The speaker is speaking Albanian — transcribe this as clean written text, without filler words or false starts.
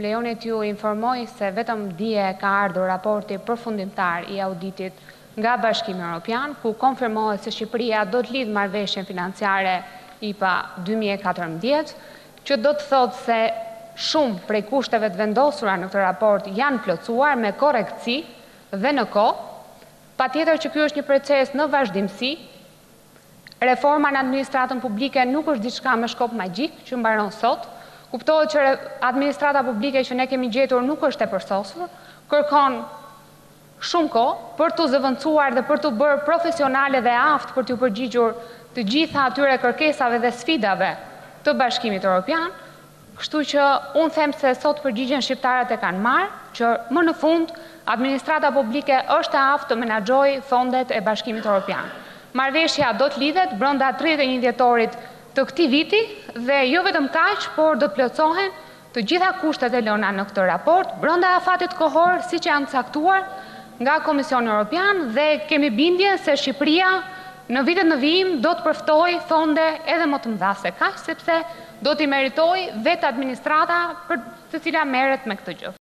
Më lejoni t'ju informoj se vetëm dje ka ardhur raporti përfundimtar i auditit nga Bashkimi Evropian, ku konfirmohet se Shqipëria do të lidhë marrëveshjen financiare IPA 2014, që do të thotë se shumë prej kushteve të vendosura në këtë raport janë plotësuar me korrektësi dhe në kohë. Patjetër që ky është një proces në vazhdimsi. Reforma në administratën publike nuk është diçka me shkop magjik që mbaron sot. Kuptohet që administrata publike që ne kemi gjetur nuk është e përsosur, kërkon shumë kohë për të zëvendësuar dhe për të bërë profesionale dhe aftë për t'u përgjigjur të gjitha atyre kërkesave dhe sfidave të Bashkimit Evropian. Kështu që unë them se sot përgjigjen shqiptarët e kanë marrë, që më në fund administrata publike është e aftë të menaxhojë fondet e Bashkimit Evropian. Marrëveshja do të lidhet brenda 31 dhjetorit të këtij viti dhe jo vetëm kaq, por do të plotësohen të gjitha kushtet e lëna në këtë raport brenda afatit kohor, siç janë caktuar nga Komisioni Evropian, dhe kemi bindjen se Shqipëria në vitet në vijim do të përftojë fonde edhe më të mëdha se kaq, sepse do t'i meritoj vetë administrata për të cila merret me këtë gjë.